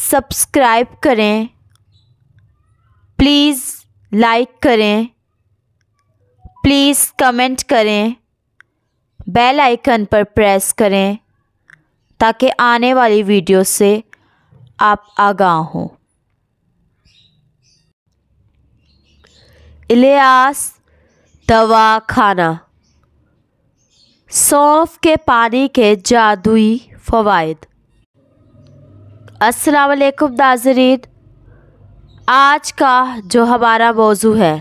Subscribe करें, please like करें, please comment करें, बेल आइकन पर प्रेस करें ताकि आने वाली वीडियो से आप आगाह हों। इलियास दवाखाना। सौंफ के पानी के जादुई फ़वाइद। अस्सलाम वालेकुम नाज़रीन, आज का जो हमारा मौजू है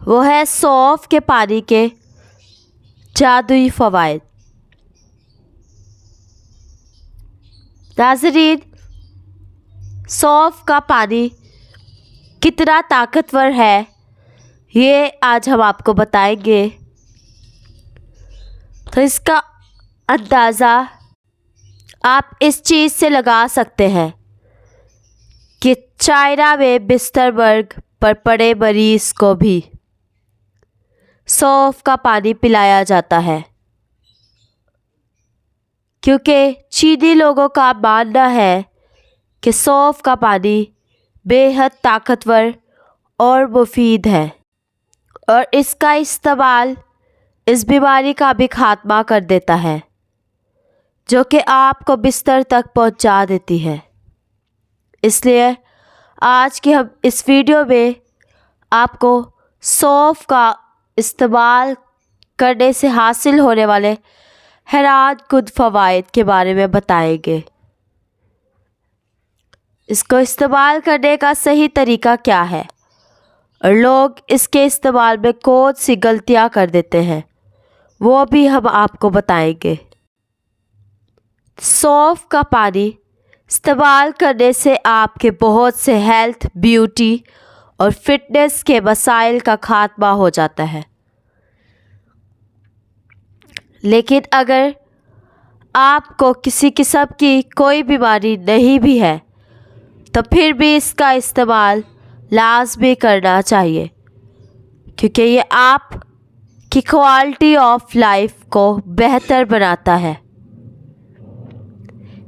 वो है सौंफ के पानी के जादुई फ़वाइद। नाज़रीन, सौंफ का पानी कितना ताकतवर है ये आज हम आपको बताएंगे। तो इसका अंदाज़ा आप इस चीज़ से लगा सकते हैं कि चाइना में बिस्तरबर्ग पर पड़े मरीज़ को भी सौंफ का पानी पिलाया जाता है, क्योंकि चीनी लोगों का मानना है कि सौंफ का पानी बेहद ताकतवर और मुफीद है और इसका इस्तेमाल इस बीमारी का भी खात्मा कर देता है जो कि आपको बिस्तर तक पहुंचा देती है। इसलिए आज की हम इस वीडियो में आपको सौंफ का इस्तेमाल करने से हासिल होने वाले हैरानकुन फ़वाइद के बारे में बताएंगे। इसको इस्तेमाल करने का सही तरीका क्या है और लोग इसके इस्तेमाल में कौन सी गलतियां कर देते हैं वो भी हम आपको बताएंगे। सौंफ का पानी इस्तेमाल करने से आपके बहुत से हेल्थ, ब्यूटी और फिटनेस के मसाइल का खात्मा हो जाता है। लेकिन अगर आपको किसी किस्म की कोई बीमारी नहीं भी है तो फिर भी इसका इस्तेमाल लाजमी करना चाहिए, क्योंकि ये आप की क्वालिटी ऑफ लाइफ को बेहतर बनाता है।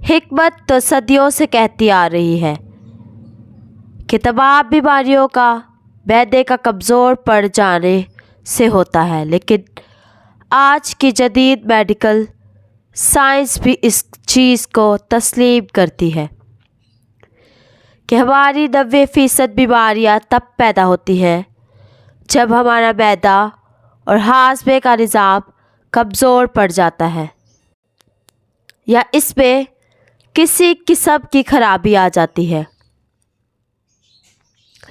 हिकमत तो सदियों से कहती आ रही है कि तमाम बीमारियों का मैदे का कमज़ोर पड़ जाने से होता है, लेकिन आज की जदीद मेडिकल साइंस भी इस चीज़ को तस्लीम करती है कि हमारी 90% बीमारियां तब पैदा होती हैं जब हमारा मैदा और हाज़मे का निज़ाम कमज़ोर पड़ जाता है या इसमें किसी किस्म की खराबी आ जाती है।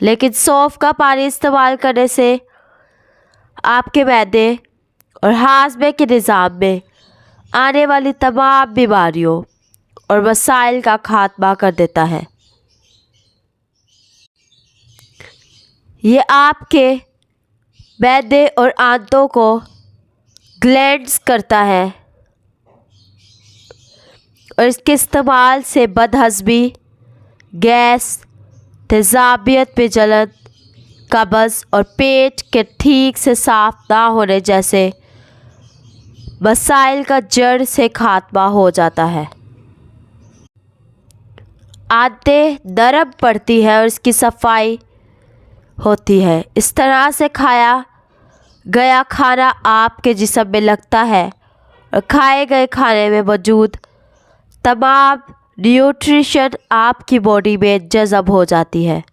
लेकिन सौंफ का पानी इस्तेमाल करने से आपके मैदे और हाज़मे के निज़ाम में आने वाली तमाम बीमारियों और मसाइल का खात्मा कर देता है। ये आपके मैदे और आंतों को क्लेंस करता है और इसके इस्तेमाल से बदहज़मी, गैस, तेज़ाबियत में जलन, कब्ज़ और पेट के ठीक से साफ़ ना होने जैसे मसाइल का जड़ से खात्मा हो जाता है। आंतें नरम पड़ती है और इसकी सफाई होती है। इस तरह से खाया गया खाना आपके जिस्म में लगता है और खाए गए खाने में मौजूद तमाम न्यूट्रिशन आपकी बॉडी में जज़ब हो जाती है।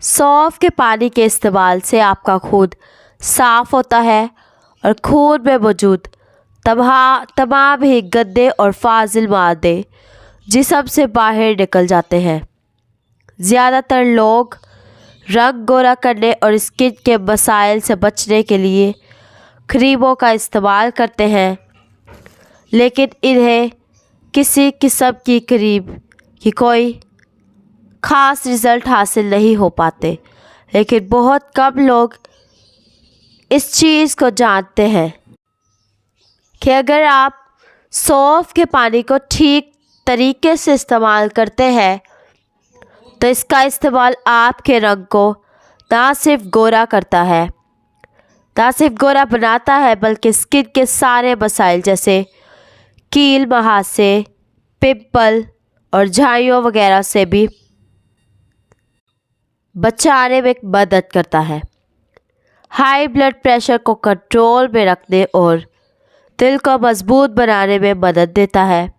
सौंफ के पानी के इस्तेमाल से आपका खून साफ़ होता है और खून में मौजूद तमाम ही गंदे और फाजिल मादे जिस्म से बाहर निकल जाते हैं। ज़्यादातर लोग रंग गोरा करने और स्किन के मसाइल से बचने के लिए क्रीमों का इस्तेमाल करते हैं, लेकिन इन्हें किसी किस्म की क्रीम की कोई ख़ास रिज़ल्ट हासिल नहीं हो पाते। लेकिन बहुत कम लोग इस चीज़ को जानते हैं कि अगर आप सौंफ के पानी को ठीक तरीके से इस्तेमाल करते हैं तो इसका इस्तेमाल आपके रंग को ना सिर्फ गोरा करता है, ना सिर्फ गोरा बनाता है, बल्कि स्किन के सारे मसाइल जैसे कील, मुहासे, पिंपल और झाइयों वगैरह से भी बचाने में मदद करता है। हाई ब्लड प्रेशर को कंट्रोल में रखने और दिल को मजबूत बनाने में मदद देता है।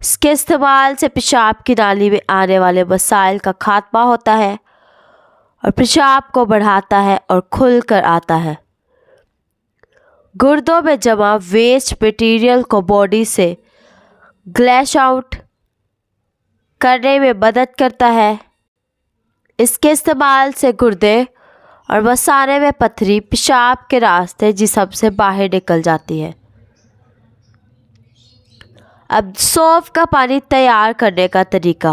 इसके इस्तेमाल से पेशाब की नाली में आने वाले मसाइल का खात्मा होता है और पेशाब को बढ़ाता है और खुल कर आता है। गुर्दों में जमा वेस्ट मटेरियल को बॉडी से ग्लैश आउट करने में मदद करता है। इसके इस्तेमाल से गुर्दे और मसाने में पथरी पेशाब के रास्ते जिस्म से बाहर निकल जाती है। अब सौंफ का पानी तैयार करने का तरीका।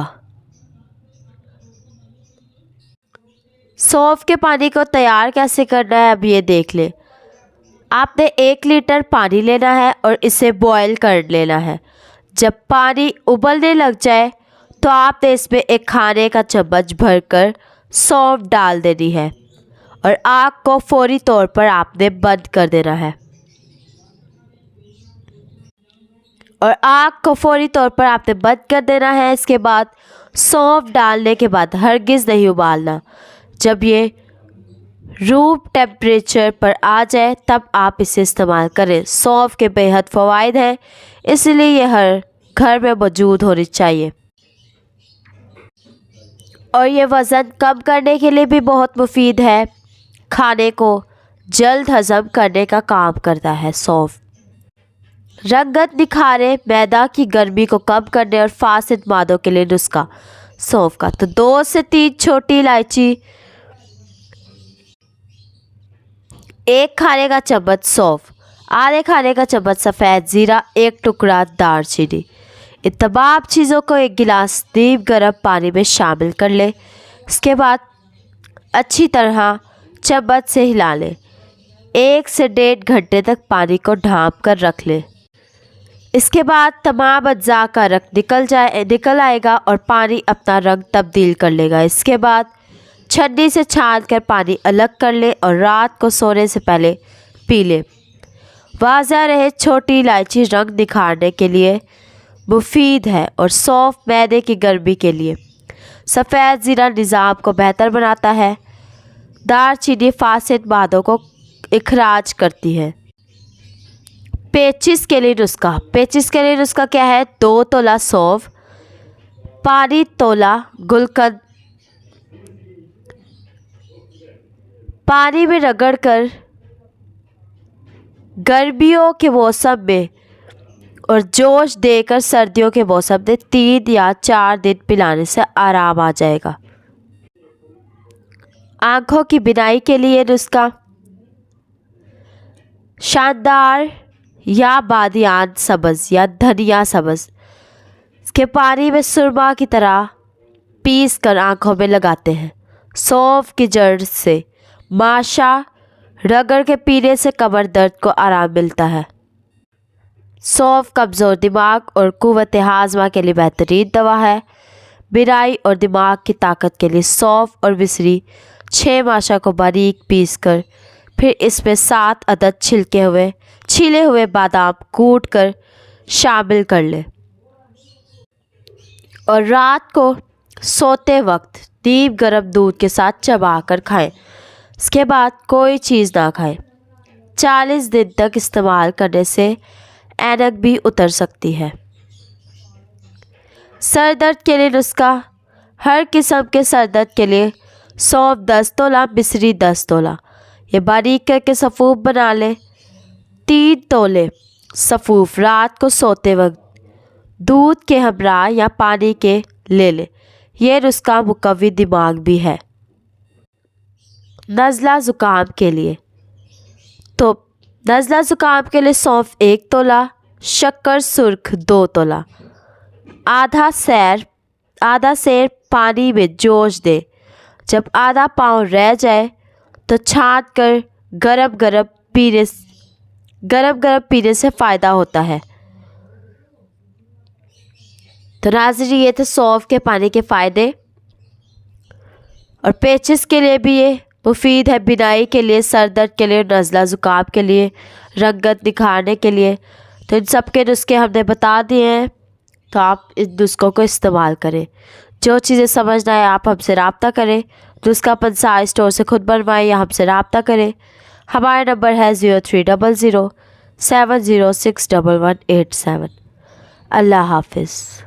सौंफ के पानी को तैयार कैसे करना है अब ये देख ले। आपने 1 लीटर पानी लेना है और इसे बॉयल कर लेना है। जब पानी उबलने लग जाए तो आपने इसमें एक खाने का चम्मच भरकर सौंफ डाल देनी है और आग को फौरी तौर पर आपने बंद कर देना है। इसके बाद सौंफ डालने के बाद हरगिज़ नहीं उबालना। जब ये रूम टेम्परेचर पर आ जाए तब आप इसे इस्तेमाल करें। सौंफ के बेहद फ़वाइद हैं, इसलिए ये हर घर में मौजूद होनी चाहिए और ये वज़न कम करने के लिए भी बहुत मुफीद है। खाने को जल्द हज़म करने का काम करता है सौंफ। रंगत निखारे, मैदा की गर्मी को कम करने और फासिद मादों के लिए नुस्खा सौंफ का। तो 2 से 3 छोटी इलायची, 1 खाने का चम्मच सौंफ, आधे खाने का चम्मच सफ़ेद ज़ीरा, 1 टुकड़ा दालचीनी। इन तमाम चीज़ों को 1 गिलास नीम गर्म पानी में शामिल कर ले। इसके बाद अच्छी तरह चम्मच से हिला ले। 1 से 1.5 घंटे तक पानी को ढाँप कर रख ले। इसके बाद तमाम अज्जा का रंग निकल आएगा और पानी अपना रंग तब्दील कर लेगा। इसके बाद छन्नी से छान कर पानी अलग कर ले और रात को सोने से पहले पी ले। वाज़ह रहे, छोटी इलायची रंग निखारने के लिए मुफीद है और सौंफ मैदे की गर्मी के लिए। सफ़ेद ज़ीरा निज़ाम को बेहतर बनाता है। दालचीनी फासिद मादों को इखराज करती है। पेचिश के लिए नुस्खा क्या है? 2 तोला सौंफ, पानी तोला गुलकंद पानी में रगड़कर गर्मियों के मौसम में और जोश देकर सर्दियों के मौसम में 3 या 4 दिन पिलाने से आराम आ जाएगा। आँखों की बिनाई के लिए नुस्खा शानदार या बादियान सब्ज़ या धनिया सब्ज़ इसके पानी में सुरमा की तरह पीस कर आँखों में लगाते हैं। सौंफ की जड़ से माशा रगड़ के पीने से कमर दर्द को आराम मिलता है। सौंफ कमज़ोर दिमाग और कुव्वत हाज़मा के लिए बेहतरीन दवा है। बिराई और दिमाग की ताकत के लिए सौंफ और विसरी 6 माशा को बारीक पीस कर फिर इसमें 7 अदद छीले हुए बादाम कूट कर शामिल कर ले और रात को सोते वक्त नीम गर्म दूध के साथ चबा कर खाएं। इसके बाद कोई चीज़ ना खाएं। 40 दिन तक इस्तेमाल करने से ऐनक भी उतर सकती है। सर दर्द के लिए नुस्खा। हर किस्म के सर दर्द के लिए सौंफ 10 तोला, मिश्री 10 तोला ये बारीक करके सफ़ूफ बना ले। 3 तोले सफ़ूफ रात को सोते वक्त दूध के हमरा या पानी के ले ले। ये नुस्खा मुकव्वी दिमाग भी है। नज़ला ज़ुकाम के लिए सौंफ 1 तोला, शक्कर सुर्ख 2 तोला, आधा सेर पानी में जोश दे। जब आधा पाँव रह जाए तो छाँट कर गरम गरम पीने से फ़ायदा होता है। तो नाज़रीन, ये थे सौंफ के पानी के फ़ायदे। और पेचिश के लिए भी ये मुफीद है, बिनाई के लिए, सर दर्द के लिए, नज़ला ज़ुकाम के लिए, रंगत निखारने के लिए। तो इन सब के नुस्खे हमने बता दिए हैं। تو آپ اس نسخوں کو استعمال کریں۔ جو چیزیں سمجھنا ہے آپ ہم سے رابطہ کریں، نسخہ پنسا اسٹور سے خود بنوائیں یا ہم سے رابطہ کریں۔ ہمارا نمبر ہے 0300 70611187۔ اللہ حافظ۔